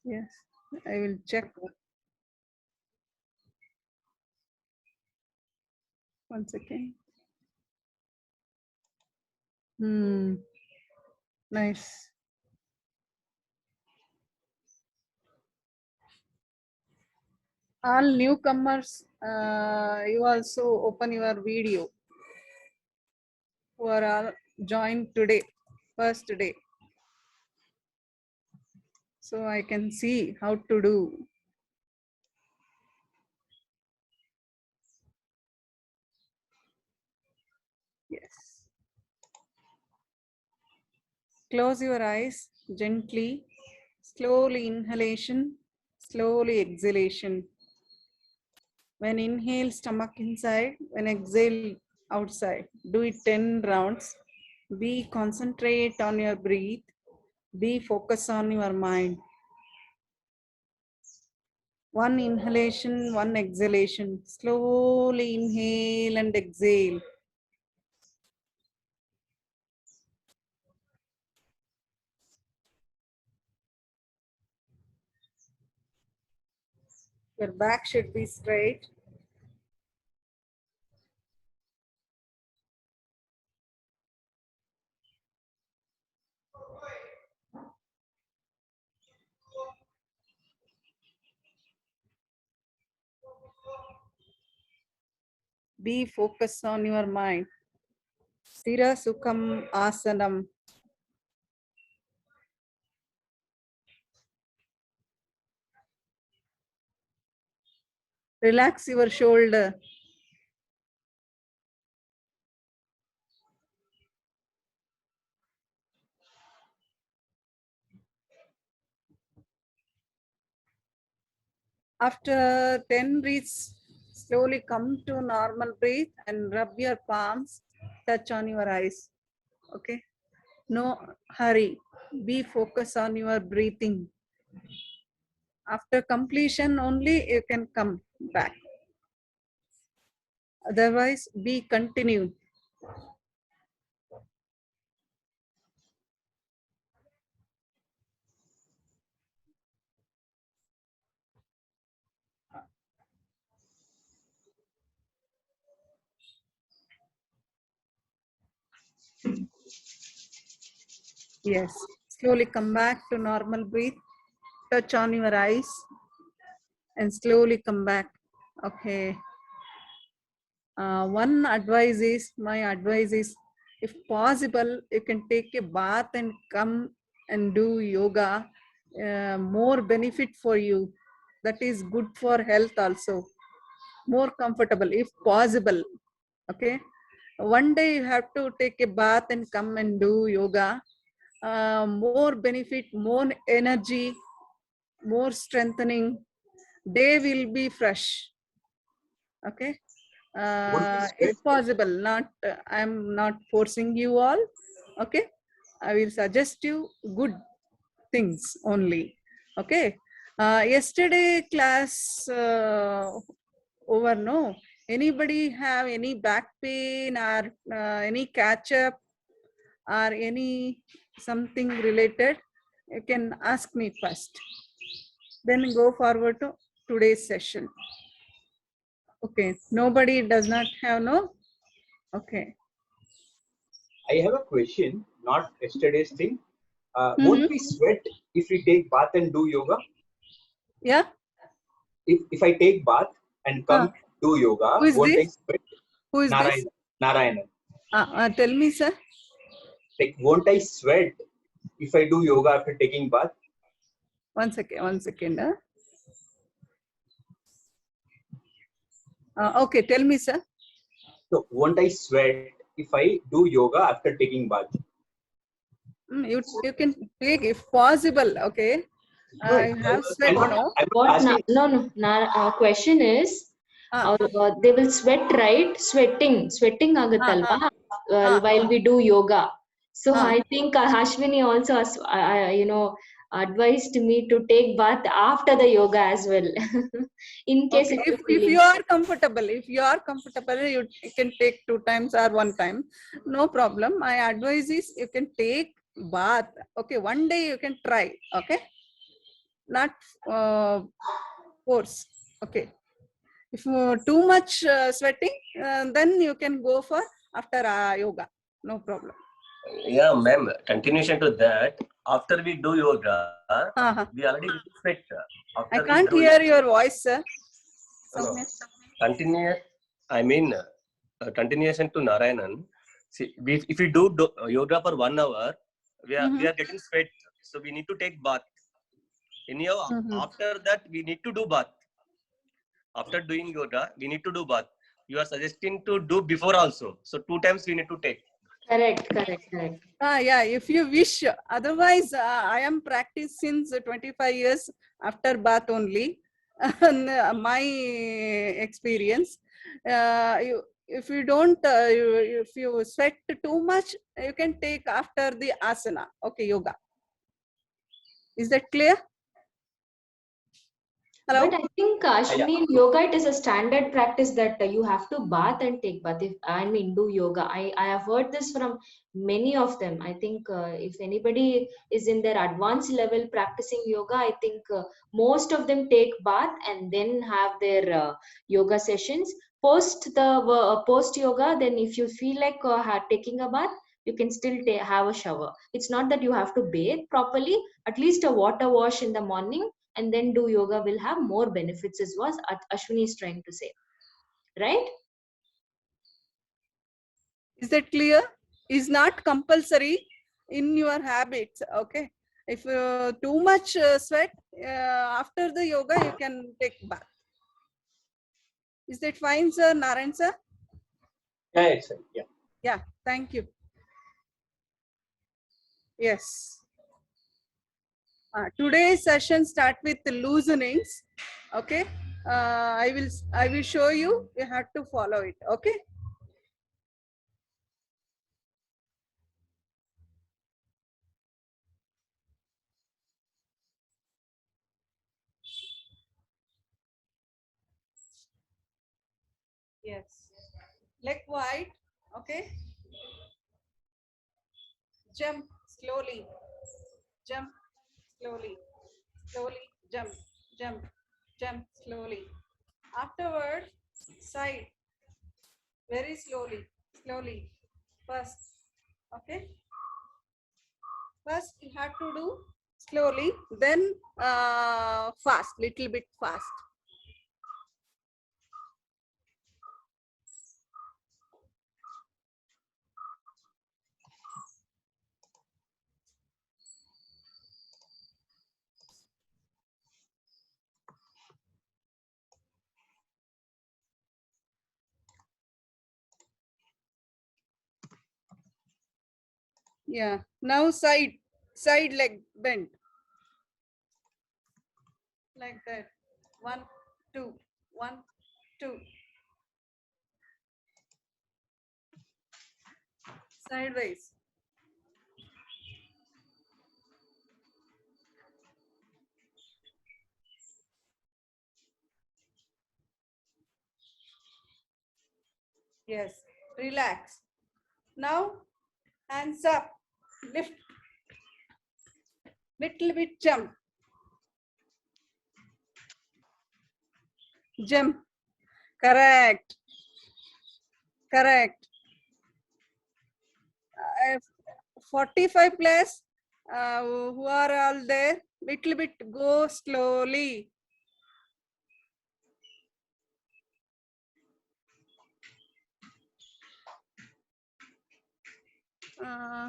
Yes, I will check. One second. Nice. All newcomers, you also open your video who are all joined today, first day. So I can see how to do. Yes. Close your eyes gently, slowly inhalation, slowly exhalation. When inhale, stomach inside, when exhale, outside. Do it 10 rounds. Be concentrate on your breath. Be focus on your mind. One inhalation, one exhalation. Slowly inhale and exhale. Your back should be straight. Be focused on your mind. Sthira Sukham Asanam. Relax your shoulder. After 10 breaths, slowly come to normal breath and rub your palms, touch on your eyes. Okay? No hurry. Be focused on your breathing. After completion only you can come back. Otherwise, be continue. Yes. Slowly come back to normal breath. Touch on your eyes and slowly come back. Okay. My advice is, if possible, you can take a bath and come and do yoga. More benefit for you. That is good for health also. More comfortable if possible. Okay. One day you have to take a bath and come and do yoga. More benefit, more energy, more strengthening. Day will be fresh. Okay. If possible, not I'm not forcing you all. Okay. I will suggest you good things only. Okay. Yesterday class over, no? Anybody have any back pain or any catch up or any something related? You can ask me first. Then go forward to today's session. Okay. Nobody does not have, no? Okay. I have a question, not yesterday's thing. Won't we sweat if we take bath and do yoga? Yeah. If I take bath and come do yoga, Who is won't I this? sweat? Who is this? Narayana. Tell me, sir. Like, won't I sweat if I do yoga after taking bath? One second. Okay, tell me, sir. So, won't I sweat if I do yoga after taking bath? You can take if possible. Okay. You have sweat, no? What? No. Question is, they will sweat, right? Sweating agutalva while we do yoga. So I think Ashwini also, advised me to take bath after the yoga as well. In case okay. If you are comfortable, you can take 2 times or 1 time. No problem. My advice is you can take bath. Okay, one day you can try. Okay. not force. Okay. If too much sweating, then you can go for after yoga. No problem. Yeah, ma'am. Continuation to that. After we do yoga, we already sweat. I can't hear your voice, sir. No. I mean, continuation to Narayanan. See, if we do yoga for 1 hour, we are getting sweat. So we need to take bath. Anyhow, after that, we need to do bath. After doing yoga, we need to do bath. You are suggesting to do before also. So 2 times we need to take. Correct. Yeah, if you wish. Otherwise, I am practiced since 25 years after bath only. My experience. If you don't, if you sweat too much, you can take after the asana. Okay, yoga. Is that clear? Hello? But I think Ashwini, in yoga, it is a standard practice that you have to bath and take bath. Do yoga. I have heard this from many of them. I think if anybody is in their advanced level practicing yoga, I think most of them take bath and then have their yoga sessions. Post yoga, then if you feel like taking a bath, you can still have a shower. It's not that you have to bathe properly. At least a water wash in the morning and then do yoga will have more benefits, is what Ashwini is trying to say, right? Is that clear? Is not compulsory in your habits. Okay. If too much sweat after the yoga, you can take bath. Is that fine, sir? Narayan sir? Yeah, it's fine. Yeah. Yeah. Thank you. Yes. Today's session start with loosenings. Okay. I will show you. You have to follow it. Okay. Yes. Leg wide. Okay. Jump slowly. Jump slowly. Slowly. Jump. Jump. Jump slowly. Afterward, side. Very slowly. Slowly. First. Okay. First, you have to do slowly. Then fast. Little bit fast. Yeah. Now side leg bend. Like that. 1, 2, 1, 2. Sideways. Yes. Relax. Now hands up. Lift. Little bit jump. Jump. Correct. Correct. 45 plus who are all there, little bit go slowly.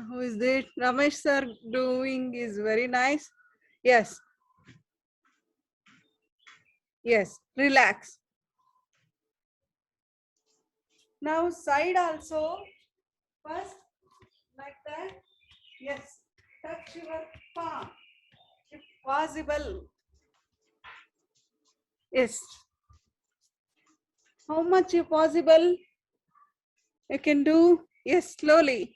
Who is there? Ramesh sir doing is very nice. Yes. Yes, relax. Now side also. First like that. Yes, touch your palm if possible. Yes. How much if possible you can do? Yes, slowly.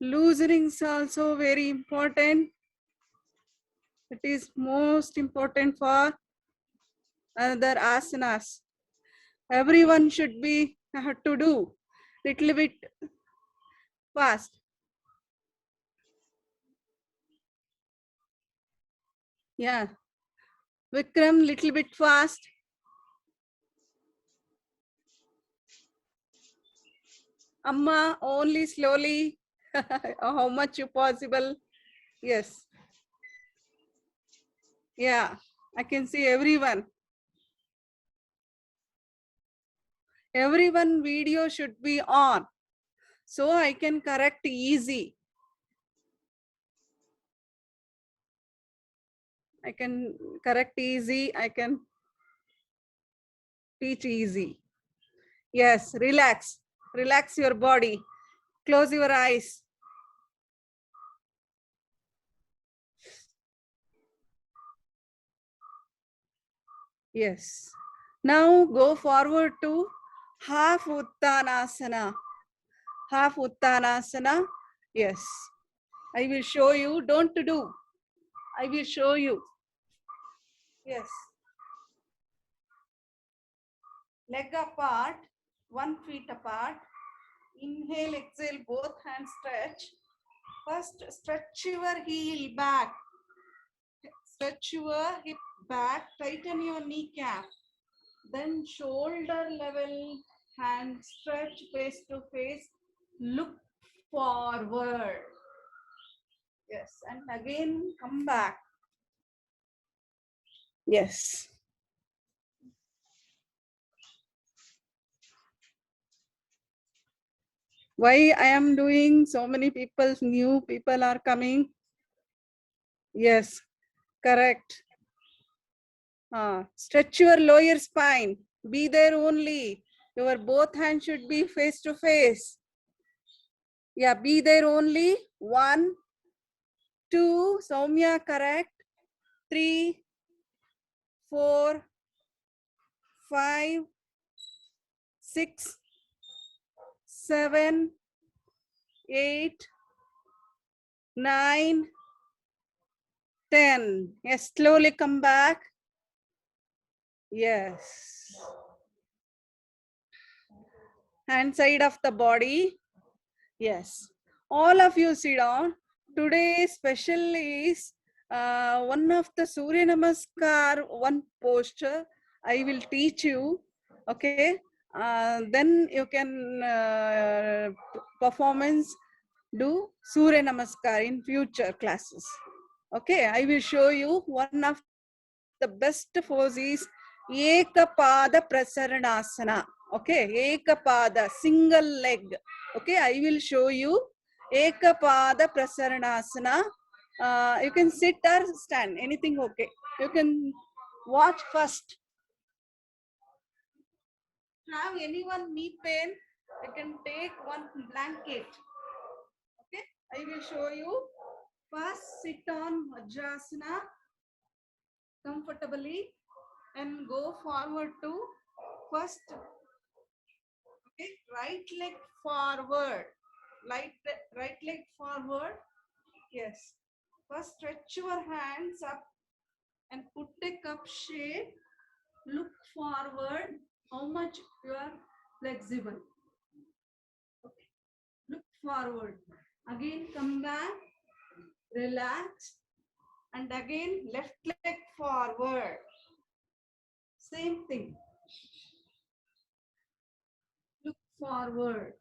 Loosening is also very important. It is most important for other asanas. Everyone should be have to do little bit fast. Yeah. Vikram, little bit fast. Amma, only slowly. How much you possible. Yes. Yeah, I can see everyone. Everyone video should be on. So I can correct easy. I can correct easy. I can teach easy. Yes, relax. Relax your body. Close your eyes. Yes. Now go forward to half Uttanasana. Half Uttanasana. Yes. I will show you. Don't do. I will show you. Yes. Leg apart, 1 feet apart. Inhale, exhale, both hands stretch. First, stretch your heel back. Stretch your hip back. Tighten your kneecap. Then shoulder level, hand stretch face to face. Look forward. Yes, and again come back. Yes. Why I am doing, so many people, new people are coming. Yes, correct. Stretch your lower spine. Be there only. Your both hands should be face to face. Yeah, be there only. 1, 2, Soumya, correct. 3, 4, 5, 6, 7, 8, 9, 10. Yes, slowly come back. Yes. Hand side of the body. Yes. All of you sit down. Today special is one of the Surya Namaskar, one posture I will teach you. Okay. Then you can performance do Surya Namaskar in future classes. Okay. I will show you one of the best pose is Ekapada Prasaranasana. Okay, Ekapada, single leg. Okay, I will show you Ekapada Prasaranasana. You can sit or stand, anything okay. You can watch first. Have anyone knee pain? You can take one blanket. Okay, I will show you. First, sit on Vajrasana comfortably and go forward to first. Okay, right leg forward, right leg forward. Yes, first stretch your hands up and put a cup shape. Look forward, how much you are flexible. Okay, look forward, again come back, relax, and again left leg forward, same thing. Look forward.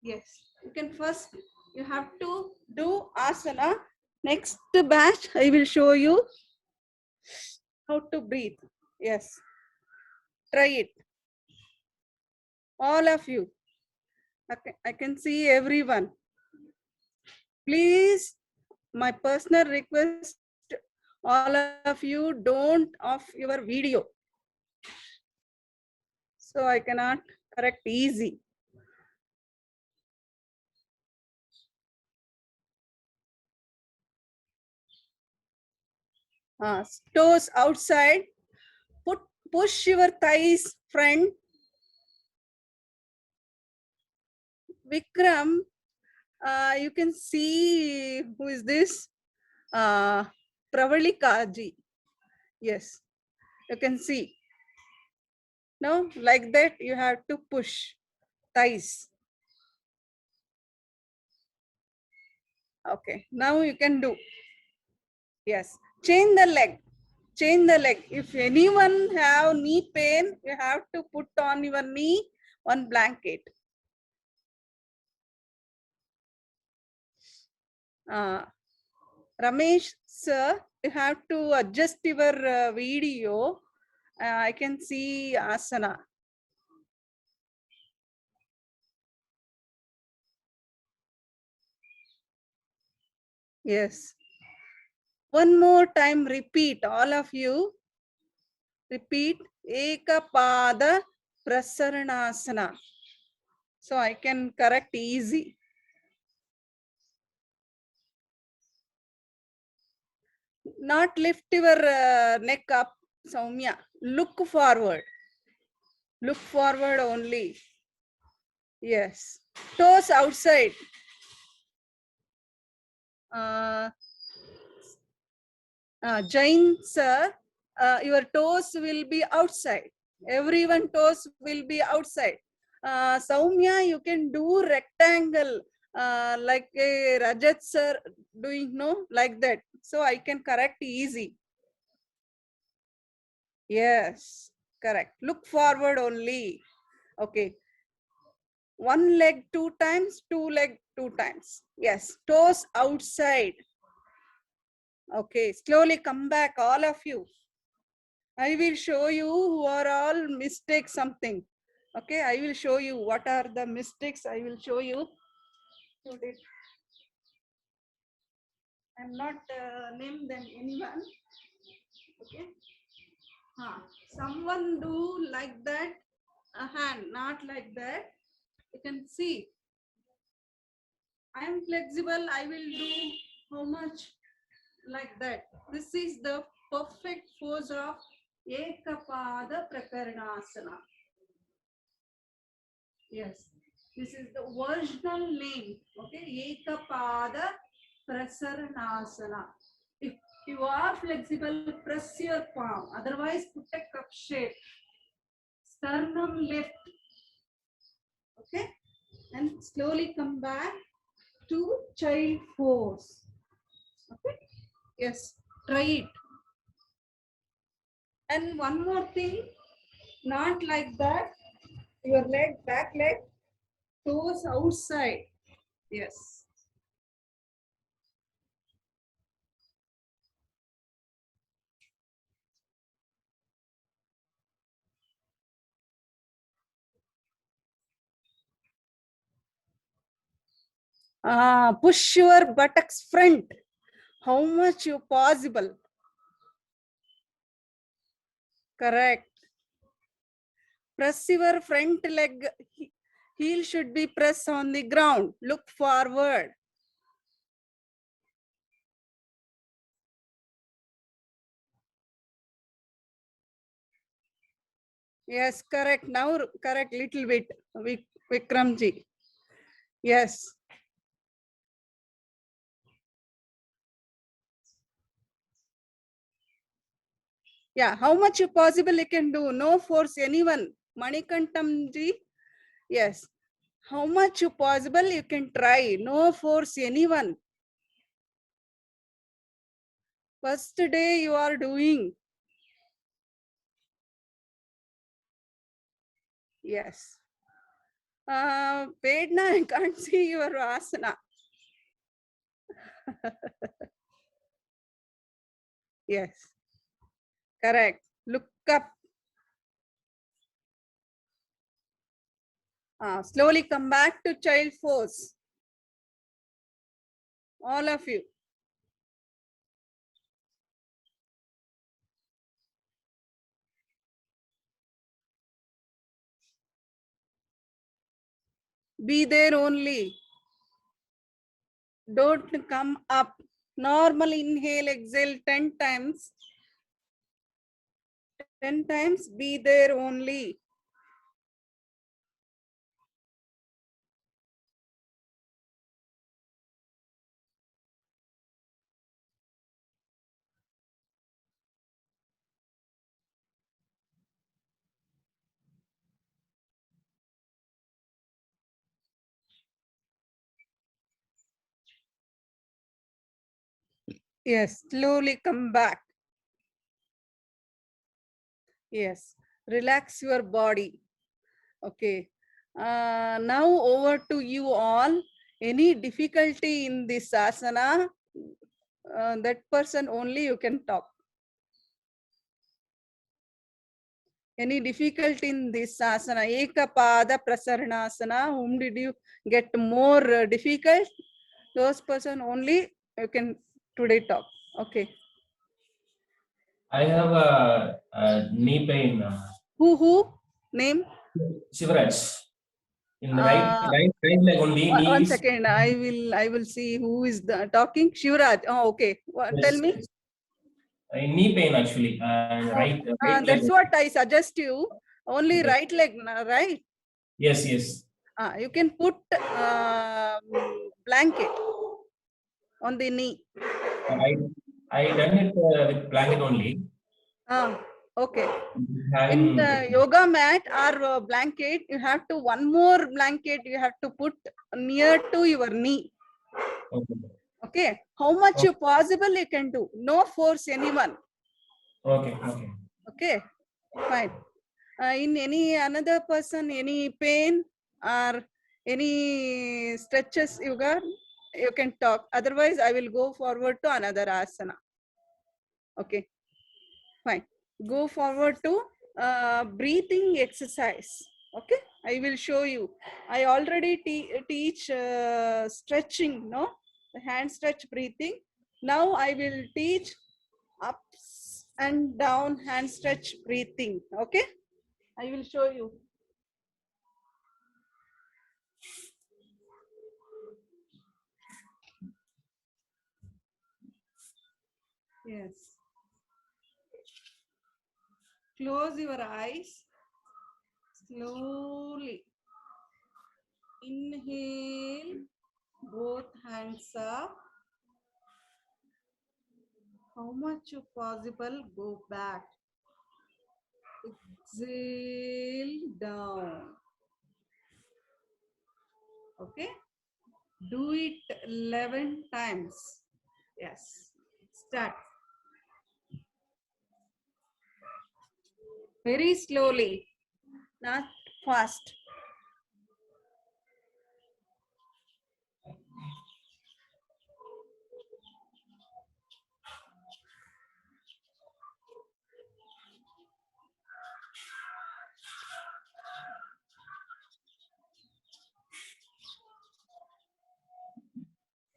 Yes, you can first, you have to do asana. Next batch, I will show you how to breathe. Yes, try it. All of you. I can see everyone. Please, my personal request, all of you don't off your video. So I cannot correct easy. Toes outside. Push your thighs front. Vikram, you can see who is this? Pravalika ji. Yes, you can see. No, like that you have to push thighs. Okay, now you can do. Yes. Change the leg. Change the leg. If anyone have knee pain, you have to put on your knee one blanket. Ramesh sir, you have to adjust your video. I can see asana. Yes. One more time, repeat, all of you. Repeat, Ekapada Prasaranasana. So I can correct easy. Not lift your neck up, Soumya. Look forward. Look forward only. Yes. Toes outside. Jain sir, your toes will be outside. Everyone toes will be outside. Soumya, you can do rectangle like a Rajat sir doing, no, like that. So I can correct easy. Yes, correct. Look forward only. Okay. One leg 2 times, two leg 2 times. Yes, toes outside. Okay, slowly come back, all of you. I will show you who are all mistakes something. Okay, I will show you what are the mistakes. I will show you. I'm not name them anyone. Okay. Someone do like that, a hand, not like that. You can see. I am flexible. I will do how much like that. This is the perfect pose of Ekapada Prakaranasana. Yes, this is the original name. Okay, Ekapada Prasaranasana. If you are flexible, press your palm. Otherwise, put a cup shape. Sternum left. Okay, and slowly come back to child pose. Okay, yes, try it. And one more thing, not like that. Your leg, back leg, toes outside. Yes. Push your buttocks front. How much you possible. Correct. Press your front leg. Heel should be pressed on the ground. Look forward. Yes, correct. Now correct little bit. Vikramji. Yes. Yeah, how much you possible you can do. No force anyone. Manikantamji. Yes. How much you possible you can try. No force anyone. First day you are doing. Yes. Vedna, I can't see your asana. Yes. Correct. Look up. Slowly come back to child pose. All of you. Be there only. Don't come up. Normal inhale, exhale 10 times. 10 times, be there only. Yes, slowly come back. Yes, relax your body. Okay. Now over to you all. Any difficulty in this asana, that person only you can talk. Any difficulty in this asana? Ekapada prasaranasana. Whom did you get more difficult? Those person only you can today talk. Okay. I have a knee pain. Who? Name? Shivraj. In the Uh, right leg only. one Knees. second. I will see who is talking. Shivraj. Oh, okay. Tell Yes, me. yes. Knee pain actually. Right leg. That's what I suggest you. Only Okay. right leg, right? Yes, yes. You can put blanket on the knee. I done it with blanket only. Okay. In Having the yoga mat or blanket, you have to one more blanket you have to put near to your knee. okay. Okay. How much you possible you can do. No force anyone. Okay, okay. Okay. Fine. In any another person, any pain or any stretches you got, you can talk. Otherwise, I will go forward to another asana. Okay, fine. Go forward to breathing exercise. Okay, I will show you. I already teach stretching, no? The hand stretch breathing. Now I will teach ups and down hand stretch breathing. Okay, I will show you. Yes. Close your eyes. Slowly. Inhale. Both hands up. How much possible, go back. Exhale down. Okay. Do it 11 times. Yes. Start. Very slowly. Not fast.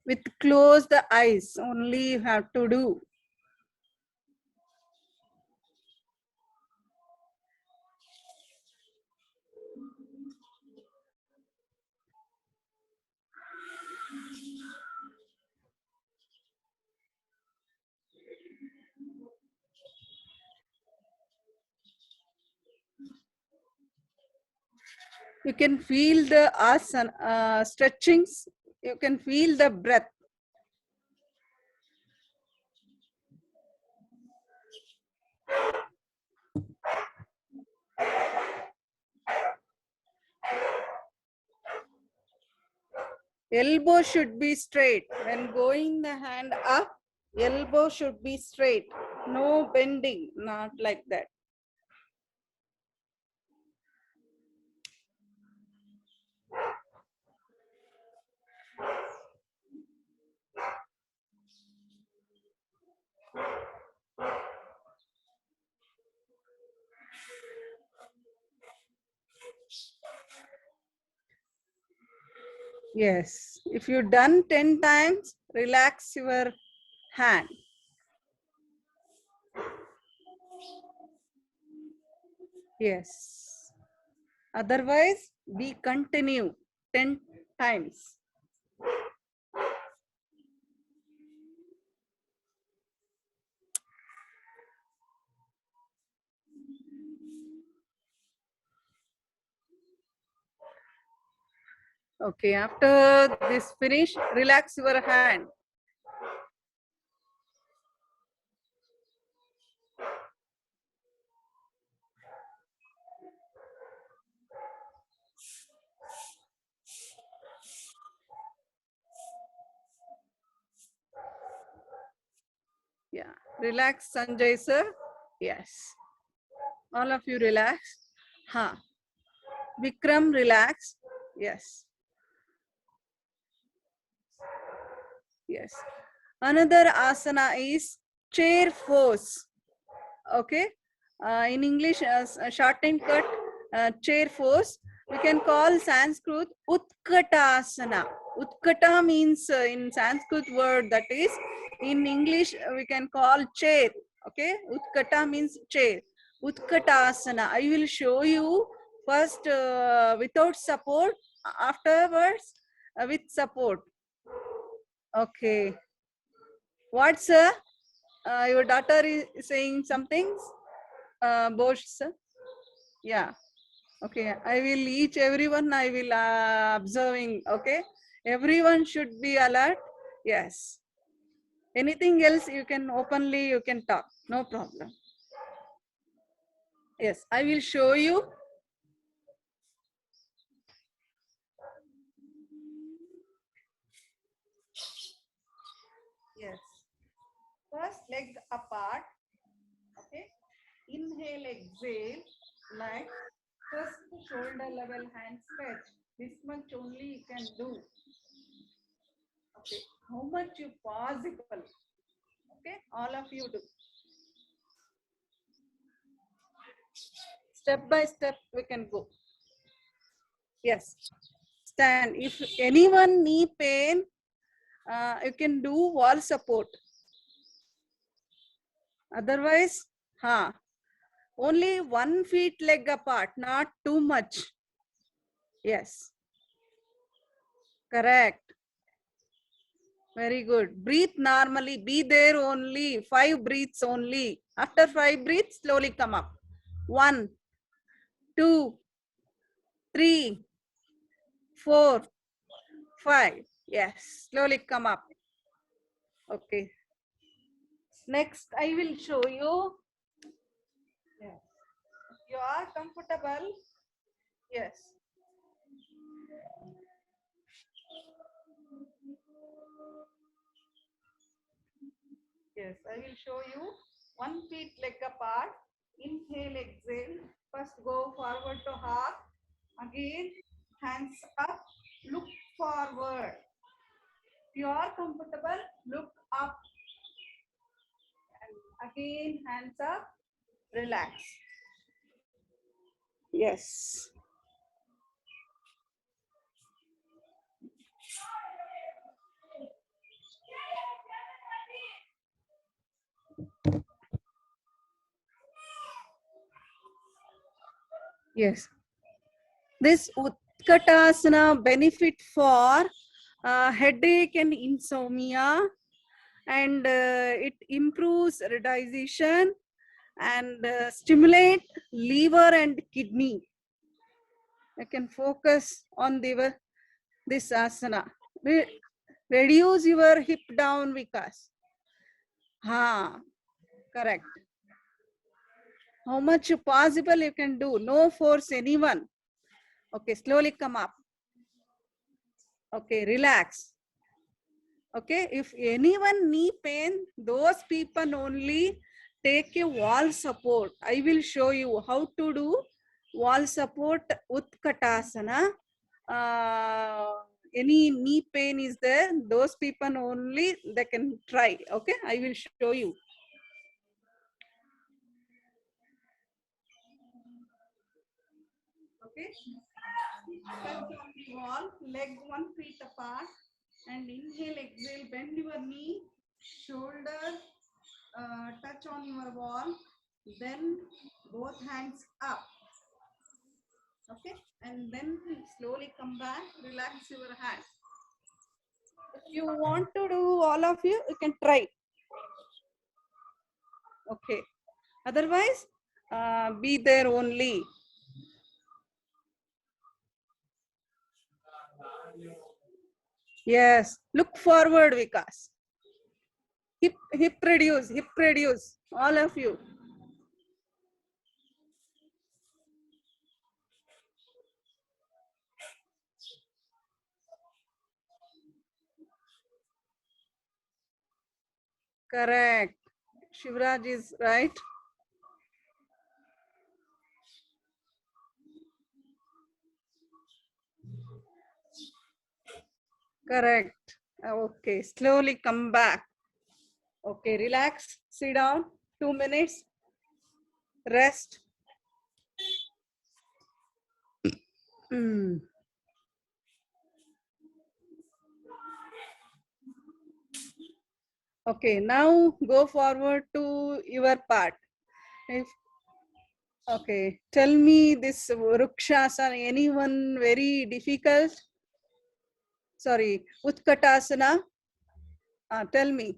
With closed eyes only you have to do. You can feel the asana, stretchings. You can feel the breath. Elbow should be straight. When going the hand up, elbow should be straight. No bending, not like that. Yes, if you done 10 times, relax your hand. Yes. Otherwise, we continue 10 times. Okay, after this finish, relax your hand. Yeah. Relax, Sanjay sir. Yes. All of you relax. Ha. Vikram, relax. Yes. Yes. Another asana is chair pose. Okay. In English, short and cut, chair pose. We can call Sanskrit Utkatasana. Utkata means in Sanskrit word, that is in English we can call chair. Okay. Utkata means chair. Utkatasana. I will show you first without support, afterwards with support. Okay. What's your daughter is saying something? Bosch, sir? Yeah. Okay. I will each everyone I will observing. Okay. Everyone should be alert. Yes. Anything else you can openly you can talk. No problem. Yes. I will show you. Yes. First leg apart. Okay. Inhale, exhale. Like first shoulder level hand stretch. This much only you can do. Okay. How much you possible. Okay. All of you do. Step by step we can go. Yes. Stand. If anyone knee pain, you can do wall support. Otherwise, only 1 feet leg apart, not too much. Yes. Correct. Very good. Breathe normally. Be there only. 5 breaths only. After 5 breaths, slowly come up. 1, 2, 3, 4, 5. Yes. Slowly come up. Okay. Next, I will show you. Yes. You are comfortable. Yes. Yes, I will show you 1 feet leg apart. Inhale, exhale. First go forward to half. Again, hands up. Look forward. If you are comfortable, look up. And again, hands up. Relax. Yes. Yes. This Utkatasana benefit for headache and insomnia, and it improves digestion and stimulate liver and kidney. I can focus on this asana. Reduce your hip down, Vikas. Correct. How much possible you can do. No force anyone. Okay, slowly come up. Okay, relax. Okay, if anyone knee pain, those people only take a wall support. I will show you how to do wall support Utkatasana. Any knee pain is there, those people only they can try. Okay, I will show you. Okay, touch on the wall, leg 1 feet apart, and inhale, exhale, bend your knee, shoulder touch on your wall, then both hands up. Okay, and then slowly come back, relax your hands. If you want to do all of you can try. Okay, otherwise be there only. Yes, look forward, Vikas. Hip reduce, all of you. Correct. Shivraj is right. Correct. Okay, slowly come back. Okay, relax, sit down, 2 minutes, rest. Okay, now go forward to your part. Okay, tell me this Vrukshasana, anyone very difficult? Sorry, Utkatasana. Tell me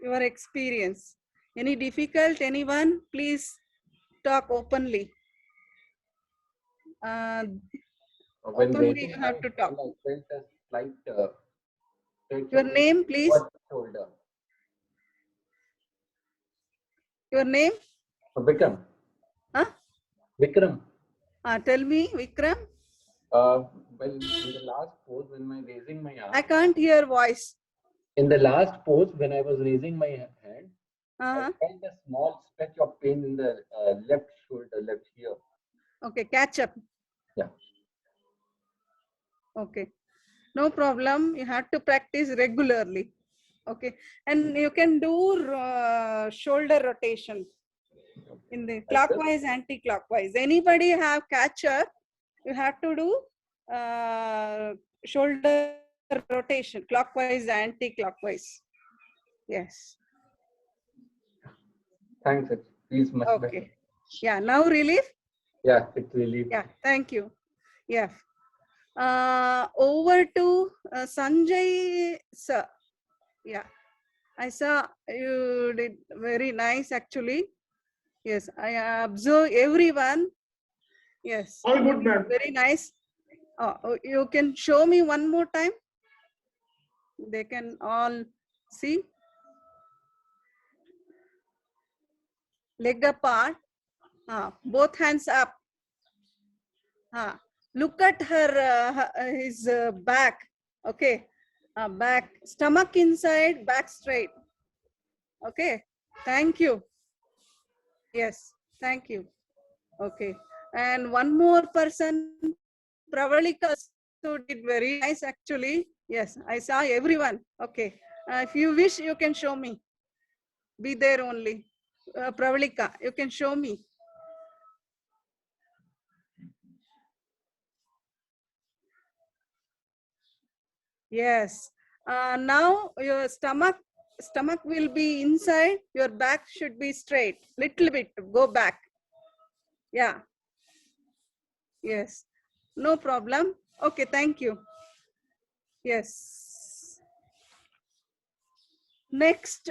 your experience. Any difficult, anyone? Please talk openly. Openly you have to talk. I felt a slight Your name, please. Shoulder. Your name? Vikram. Huh? Vikram. Tell me, Vikram. Well, in the last pose, when I raising my arm. I can't hear voice. In the last pose, when I was raising my hand, Uh-huh. I felt a small stretch of pain in the left shoulder, left here. Okay, catch up. Yeah. Okay, no problem. You have to practice regularly. Okay, and you can do shoulder rotation in the clockwise, anti-clockwise. Anybody have catcher? You have to do shoulder rotation, clockwise, anti-clockwise. Yes. Thanks. It feels much better. Yeah. Now relief. Yeah, it's relief. Yeah. Thank you. Yeah. Over to Sanjay sir. Yeah, I saw you did very nice actually. Yes, I observe everyone. Yes, all good, ma'am. Very nice. You can show me one more time. They can all see. Leg apart. Both hands up. Look at his back. Okay, back, stomach inside, back straight. Okay, thank you. Yes, thank you. Okay, and one more person, Pravalika, also did very nice actually. Yes, I saw everyone. Okay, if you wish, you can show me. Be there only. Pravalika, you can show me. Yes. Now your stomach will be inside. Your back should be straight. Little bit. Go back. Yeah. Yes. No problem. Okay. Thank you. Yes. Next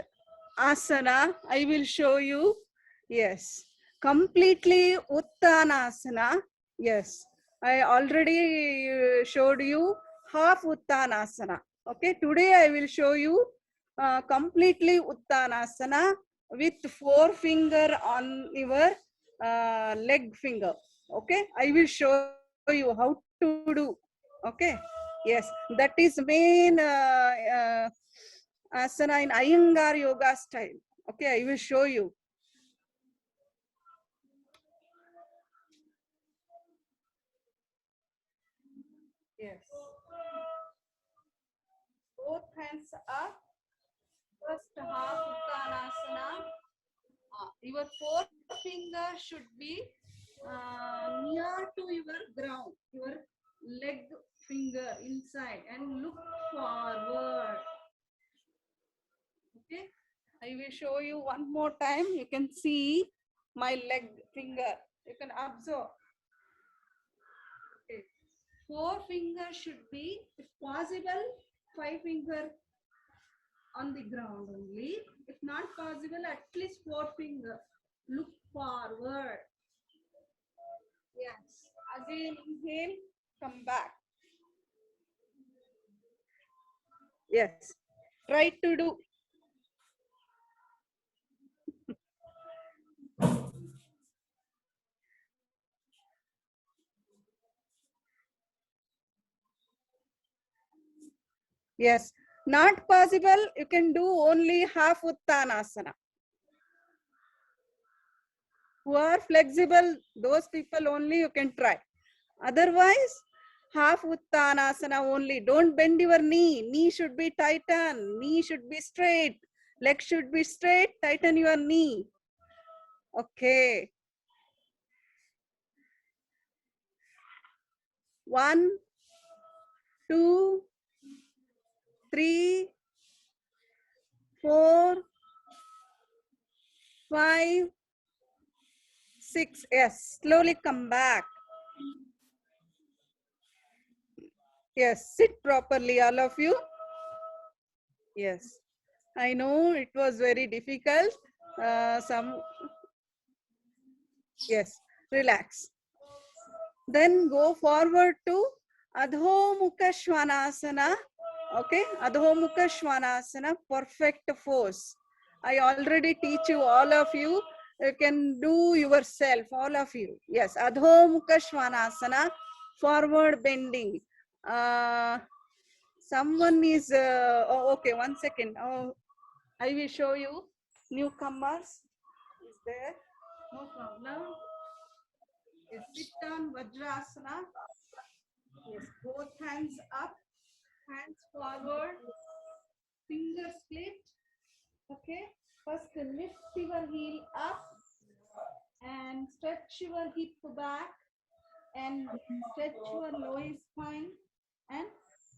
asana I will show you. Yes. Completely Uttanasana. Yes. I already showed you half Uttanasana. Okay. Today I will show you completely Uttanasana with 4 finger on your leg finger. Okay. I will show you how to do. Okay. Yes. That is main asana in Iyengar yoga style. Okay. I will show you. Yes. Both hands up. First half Uttanasana. Your 4 finger should be near to your ground. Your leg finger inside and look forward. Okay. I will show you one more time. You can see my leg finger. You can observe. Okay. 4 fingers should be, if possible, 5 finger on the ground only. If not possible, at least 4 finger. Look forward. Yes. Again, inhale, come back. Yes. Try to do. Yes. Not possible, you can do only half Uttanasana. Who are flexible, those people only you can try. Otherwise, half Uttanasana only. Don't bend your knee. Knee should be tightened. Knee should be straight. Leg should be straight. Tighten your knee. Okay. 1, 2, 3, 4, 5, 6. Yes, slowly come back. Yes, sit properly, all of you. Yes, I know it was very difficult. Yes, relax. Then go forward to Adho Mukha Svanasana. Okay, Adho Mukha Svanasana, perfect force. I already teach you, all of you. You can do yourself, all of you. Yes, Adho Mukha Svanasana, forward bending. Someone is, okay, 1 second. Oh, I will show you. Newcomers is there. No problem. Yes, sit on Vajrasana. Yes, both hands up, hands forward, fingers split. Okay, first lift your heel up and stretch your hip back and stretch your lower spine and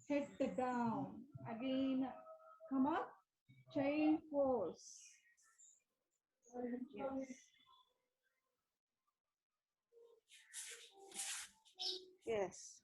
head down. Again, come up, child pose. Yes.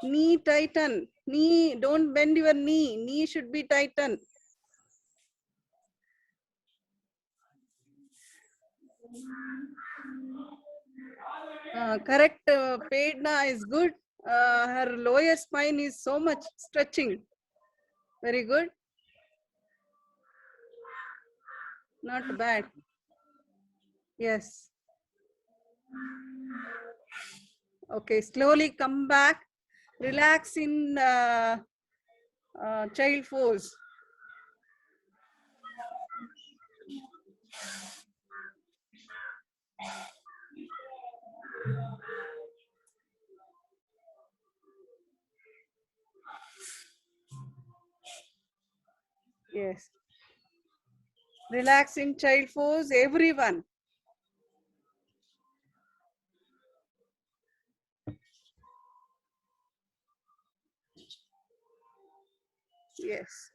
Knee tighten. Knee, don't bend your knee. Knee should be tightened. Correct. Pedna is good. Her lower spine is so much stretching. Very good. Not bad. Yes. Okay, slowly come back. Relax in child pose. Yes. Relax in child pose, everyone. Yes.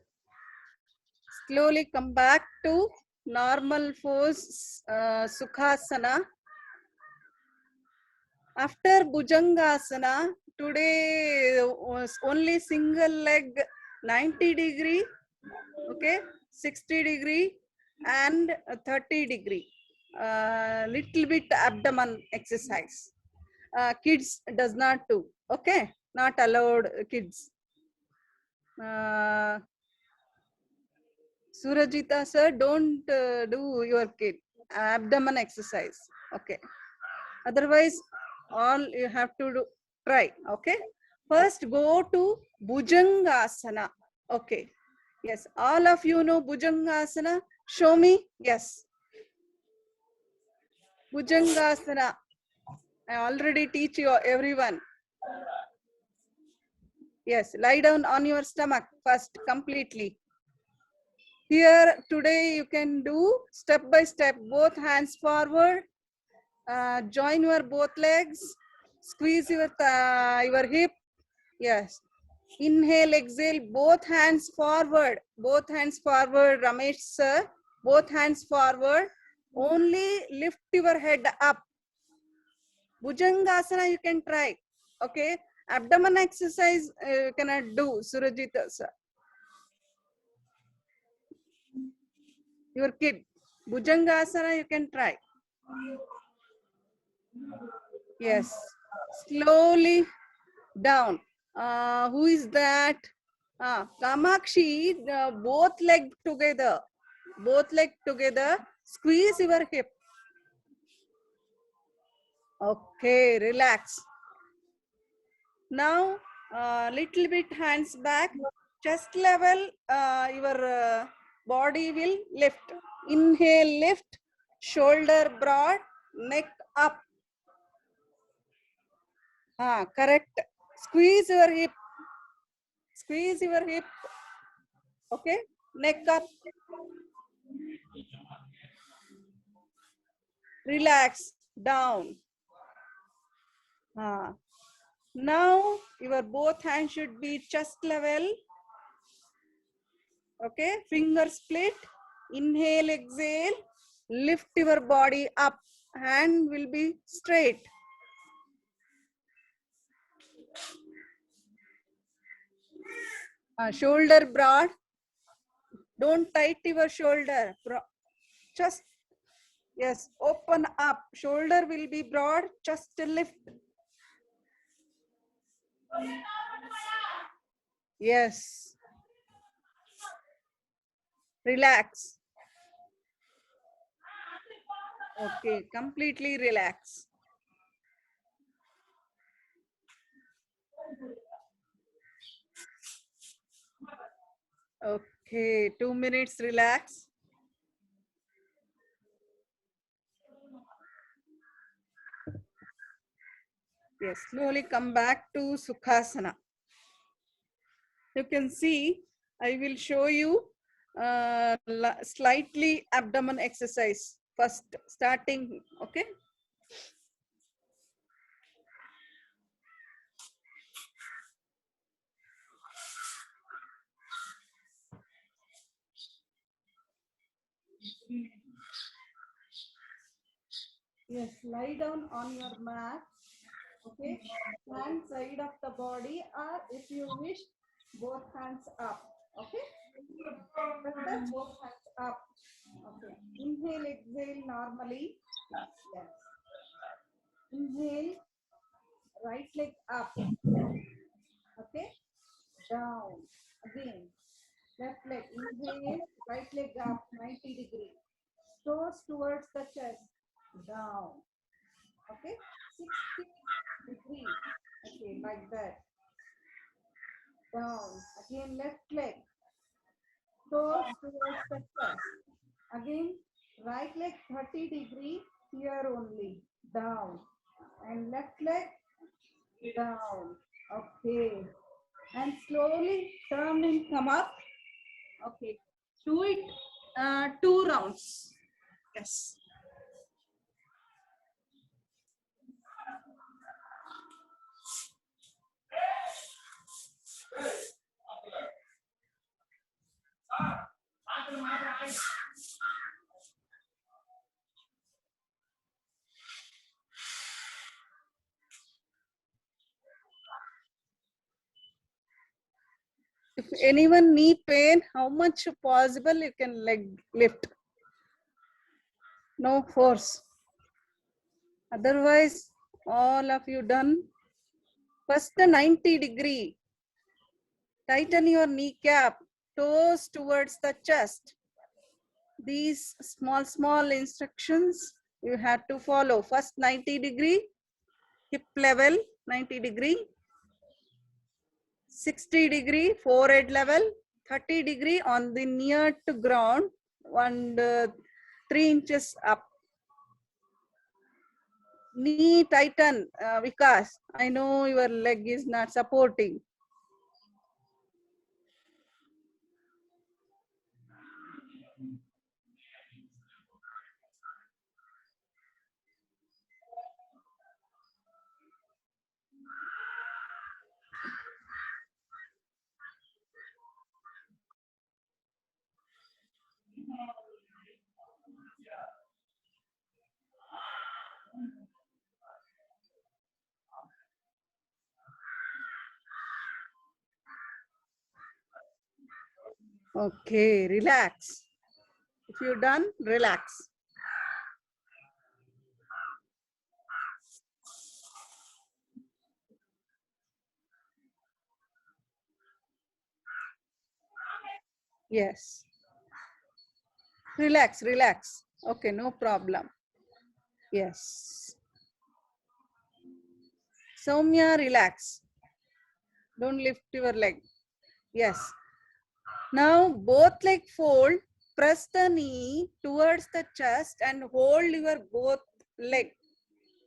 Slowly come back to normal pose, Sukhasana. After Bhujangasana, today was only single leg 90 degree, okay, 60 degree and 30 degree. Little bit abdomen exercise. Kids does not do, okay, not allowed kids. Surajita sir, don't do your kid abdomen exercise, okay. Otherwise, all you have to do, try, okay. First, go to Bhujangasana, okay. Yes, all of you know Bhujangasana. Show me, yes. Bhujangasana. I already teach you everyone. Yes, lie down on your stomach first completely. Here today you can do step by step, both hands forward, join your both legs, squeeze your hip. Yes, inhale, exhale, both hands forward, Ramesh sir, both hands forward, only lift your head up. Bhujangasana you can try, okay. Abdomen exercise you cannot do, Surajita sir. Your kid, Bhujangasana you can try. Yes. Slowly down. Who is that? Kamakshi, both leg together. Both leg together. Squeeze your hip. Okay, relax. Now, little bit hands back. Chest level, your body will lift. Inhale, lift. Shoulder broad, neck up. Correct. Squeeze your hip. Squeeze your hip. Okay. Neck up. Relax. Down. Now your both hands should be chest level. Okay. Finger split. Inhale, exhale. Lift your body up. Hand will be straight. Shoulder broad. Don't tight your shoulder. Just, yes, open up. Shoulder will be broad. Just lift. Yes. Relax. Okay, completely relax. Okay, 2 minutes, relax. Yes, slowly come back to Sukhasana. You can see, I will show you slightly abdomen exercise first, starting, okay? Yes, lie down on your mat, okay? Hand side of the body, or if you wish, both hands up, okay? Better both hands up, okay? Inhale, exhale normally, yes. Inhale, right leg up, okay? Down, again. Left leg, inhale, right leg up, 90 degree. Toes towards the chest, down, okay? 60 degree, okay, like that. Down, again left leg, toes towards the chest. Again, right leg 30 degree, here only, down. And left leg, down, okay. And slowly turn and come up, okay. Do it 2 rounds, yes. If anyone need pain, how much possible you can leg lift. No force. Otherwise, all of you done. First the 90 degree. Tighten your kneecap, toes towards the chest. These small instructions you have to follow. First 90 degree, hip level, 90 degree. 60 degree, forehead level, 30 degree on the near to ground, and 3 inches up. Knee tighten, Vikas. I know your leg is not supporting. Okay, relax. If you're done, relax. Yes. Relax, relax. Okay, no problem. Yes. Soumya, relax. Don't lift your leg. Yes. Now both leg fold. Press the knee towards the chest and hold your both leg.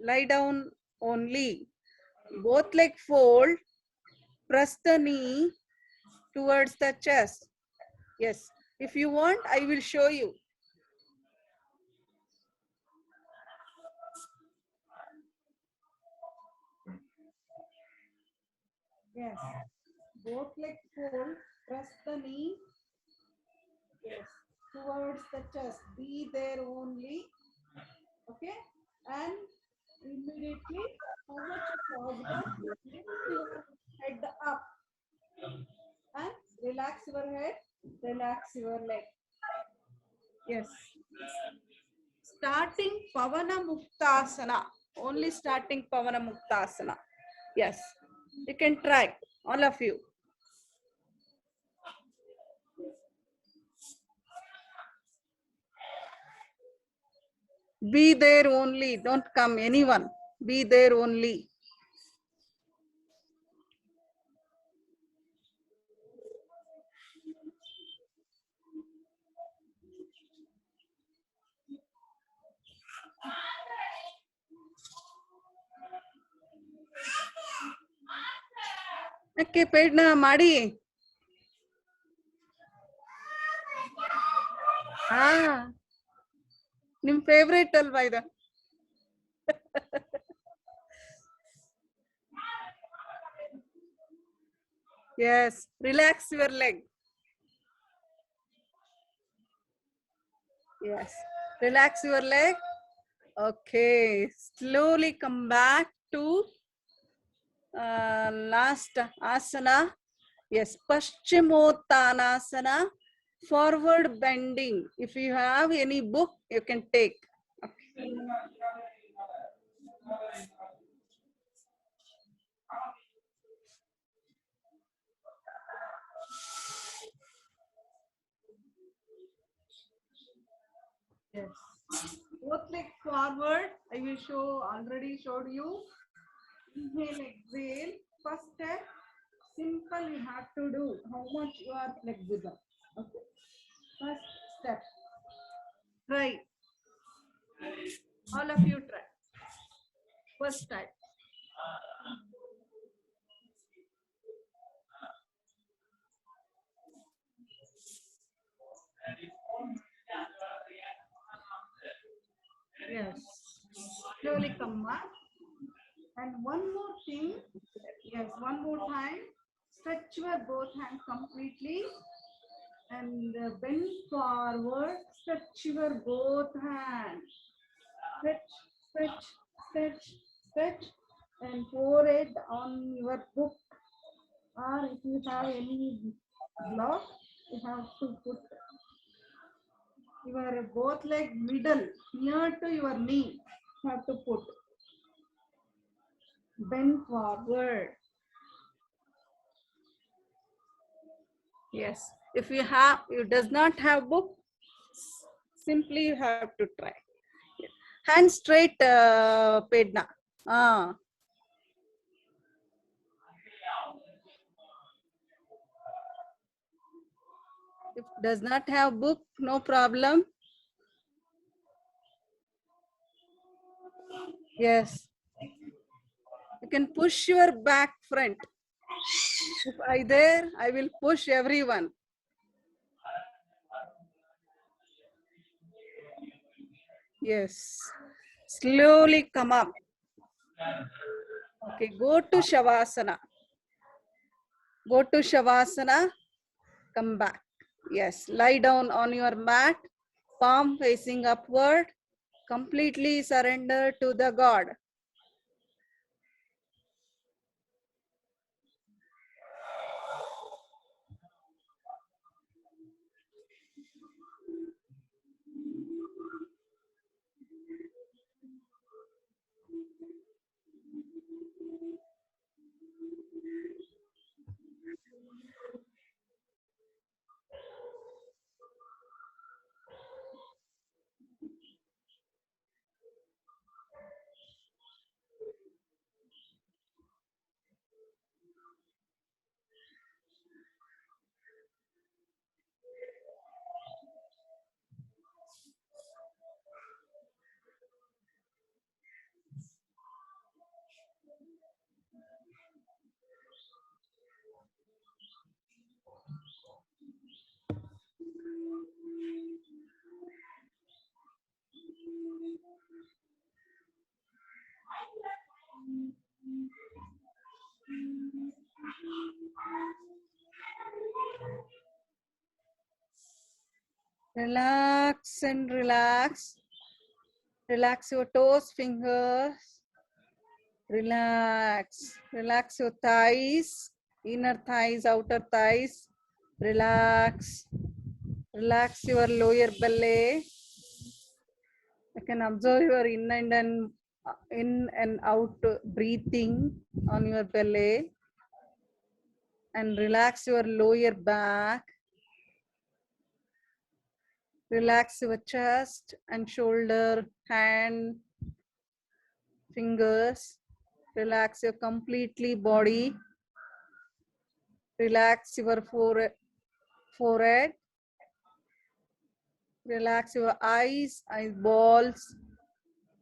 Lie down only. Both leg fold. Press the knee towards the chest. Yes. If you want, I will show you. Yes. Both leg fold. Press the knee. Yes. Towards the chest. Be there only. Okay. And immediately, how much possible, lift your head up and relax your head, relax your leg. Yes. Starting Pavana Muktasana. Only starting Pavana Muktasana. Yes. You can try, all of you. Be there only. Don't come anyone. Be there only. Okay, Pedna Madi. Nim favorite alva idu. Yes, relax your leg. Yes, relax your leg. Okay, slowly come back to last asana. Yes, Paschimottanasana, forward bending. If you have any book, you can take. Okay. Yes. Both legs forward. I will show, already showed you. Inhale, exhale. First step, simple you have to do. How much you are flexible. Okay. First step. Try. All of you try. First step. Yes. Slowly come up. And one more thing. Yes, one more time. Stretch your both hands completely. And bend forward. Stretch your both hands. Stretch, stretch, stretch, stretch. And pour it on your book. Or if you have any block, you have to put your both leg middle near to your knee. You have to put. Bend forward. Yes. If you does not have book, simply you have to try. Hand straight, Pedna. If does not have book, no problem. Yes. You can push your back front. If I there, I will push everyone. Yes. Slowly come up. Okay, go to Shavasana. Go to Shavasana. Come back. Yes, lie down on your mat, palm facing upward. Completely surrender to the God. Relax and relax. Relax your toes, fingers. Relax. Relax your thighs, inner thighs, outer thighs. Relax. Relax your lower belly. You can observe your in and out breathing on your belly. And relax your lower back. Relax your chest and shoulder, hand, fingers. Relax your completely body. Relax your forehead. Relax your eyes, eyeballs.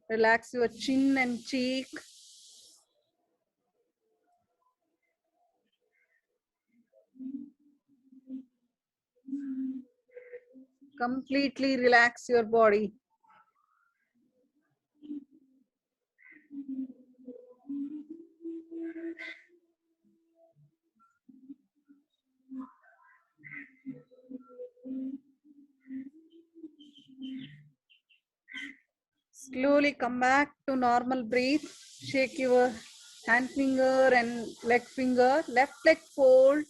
Relax your chin and cheek. Completely relax your body. Slowly come back to normal breathe. Shake your hand finger and leg finger. Left leg fold.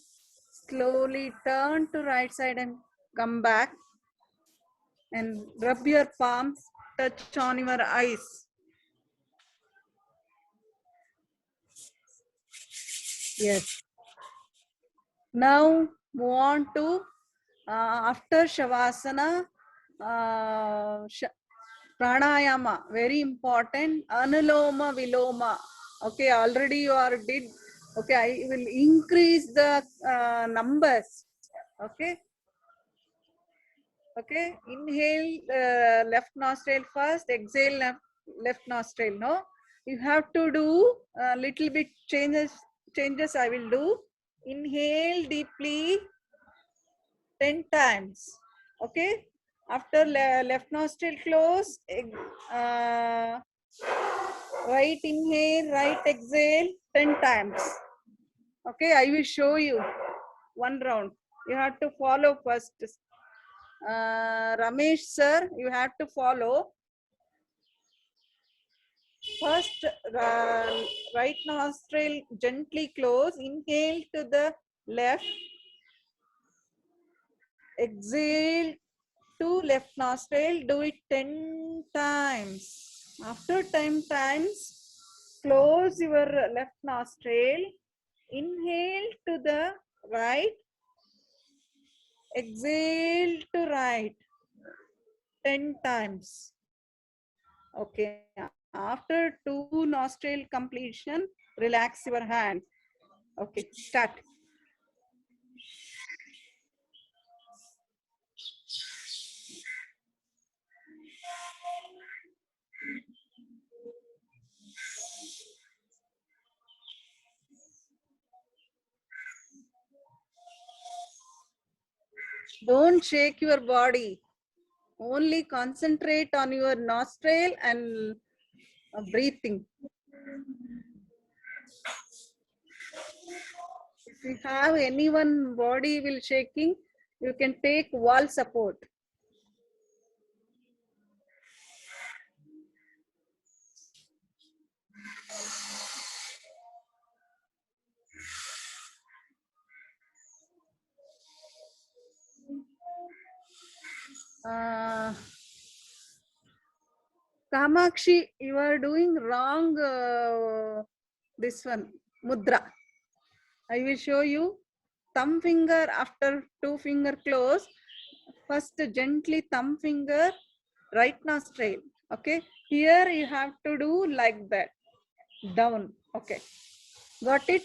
Slowly turn to right side and come back. And rub your palms. Touch on your eyes. Yes. Now move on to after Shavasana. Pranayama, very important. Anuloma Viloma. Okay, already you are did. Okay, I will increase the numbers. Okay. Okay, inhale left nostril first, exhale left nostril. No, you have to do a little bit changes I will do. Inhale deeply 10 times. Okay, after left nostril close, right inhale, right exhale 10 times. Okay, I will show you one round. You have to follow first. Ramesh sir, you have to follow. First, right nostril gently close. Inhale to the left. Exhale to left nostril. Do it 10 times. After 10 times, close your left nostril. Inhale to the right. Exhale to right 10 times. Okay. After 2 nostril completion, relax your hand. Okay, start. Don't shake your body. Only concentrate on your nostril and breathing. If you have anyone body will shaking, you can take wall support. Kamakshi, you are doing wrong this one, mudra. I will show you. Thumb finger after 2 finger close. First gently thumb finger, right nostril. Okay. Here you have to do like that. Down. Okay. Got it?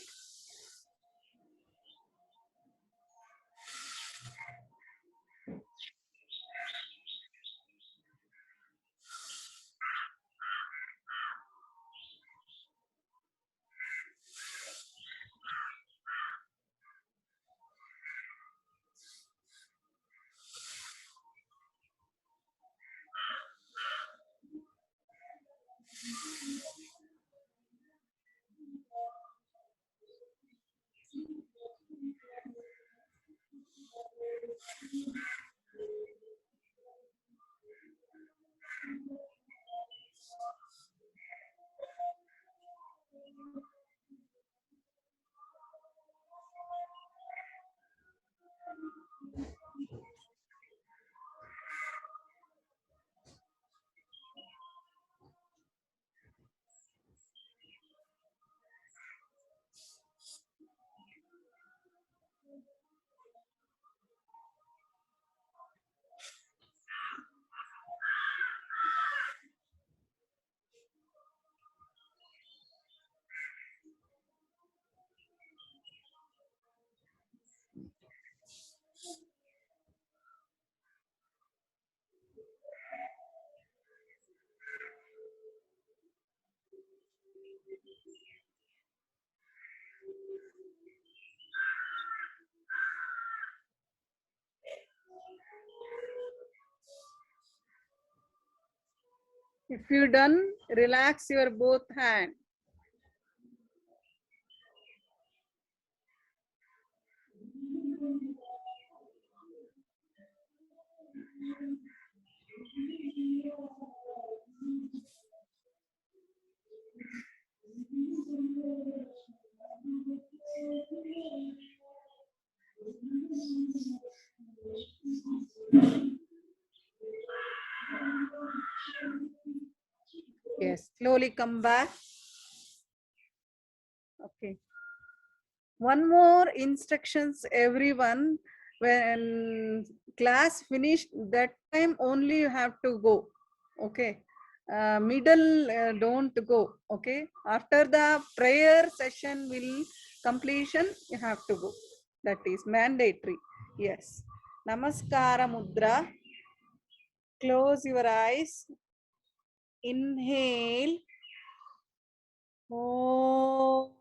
If you done, relax your both hand. Yes, slowly come back. Okay. One more instructions, everyone. When class finished, that time only you have to go. Okay. Middle don't go. Okay. After the prayer session will completion, you have to go. That is mandatory. Yes. Namaskara mudra. Close your eyes. Inhale. Om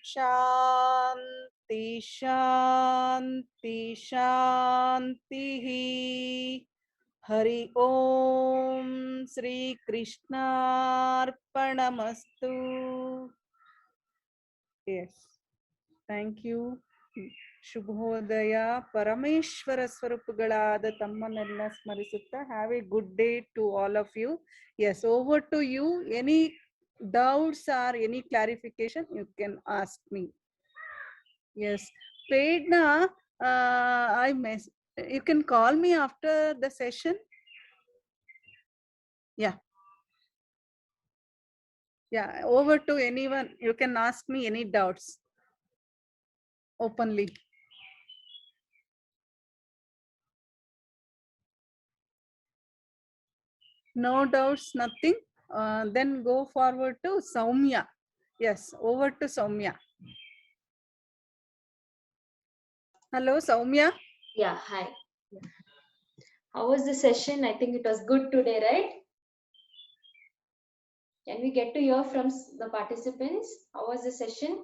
Shanti Shanti Shanti. Hari Om Sri Krishna Arpanamastu. Yes. Thank you. Shubhodaya Parameshwara Swarupagalada Tammanella Smarisutta. Have a good day to all of you. Yes, over to you. Any doubts or any clarification you can ask me. Yes, Pedna, you can call me after the session. Yeah. Yeah, over to anyone. You can ask me any doubts openly. No doubts, nothing. Then go forward to Soumya. Yes, over to Soumya. Hello, Soumya. Yeah, hi. How was the session? I think it was good today, right? Can we get to hear from the participants? How was the session?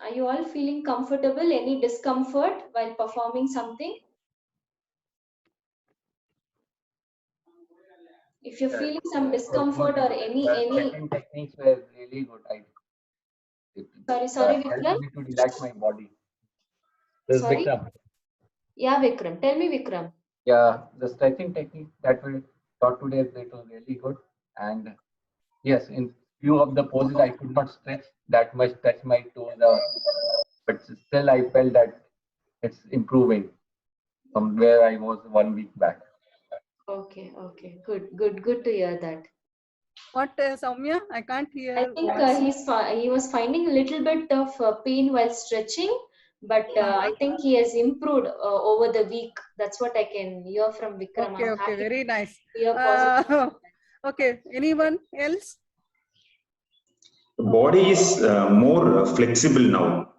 Are you all feeling comfortable? Any discomfort while performing something? If you're feeling some discomfort or any Stretching techniques were really good. Sorry, Helped Vikram. me to relax my body. This is Sorry? Vikram. Yeah, Vikram. Tell me, Vikram. Yeah, the stretching technique that we taught today, it was really good. And yes, in few of the poses, I could not stretch that much, touch my toes, but still I felt that it's improving from where I was 1 week back. Okay, good to hear that. What, Soumya? I can't hear. I think he was finding a little bit of pain while stretching, but I think he has improved over the week. That's what I can hear from Vikram. Okay, I'm okay, happy very nice. to hear positive. Okay, anyone else? The body is more flexible now.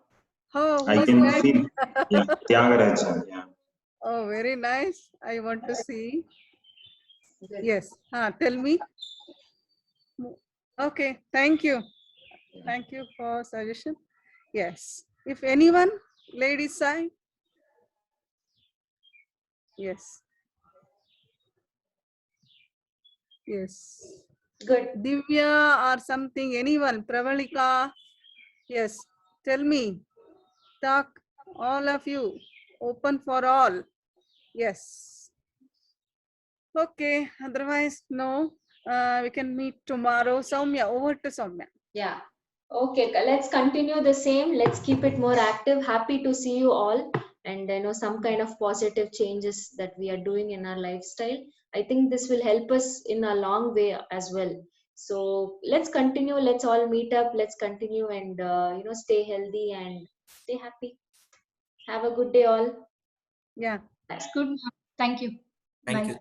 Oh, I who's can that? feel. Yeah, Tyagarajan. Yeah. Oh, very nice. I want to see. Good. Yes. Tell me. Okay, thank you. Thank you for suggestion. Yes. If anyone, ladies side. Yes. Yes. Good. Divya or something, anyone, Pravalika. Yes. Tell me. Talk, all of you. Open for all. Yes. Okay. Otherwise, no. We can meet tomorrow. Soumya, over to Soumya. Yeah. Okay, let's continue the same. Let's keep it more active. Happy to see you all, and some kind of positive changes that we are doing in our lifestyle. I think this will help us in a long way as well. So let's continue. Let's all meet up. Let's continue and stay healthy and stay happy. Have a good day, all. Yeah. That's good. Thank you. Thank Bye. you.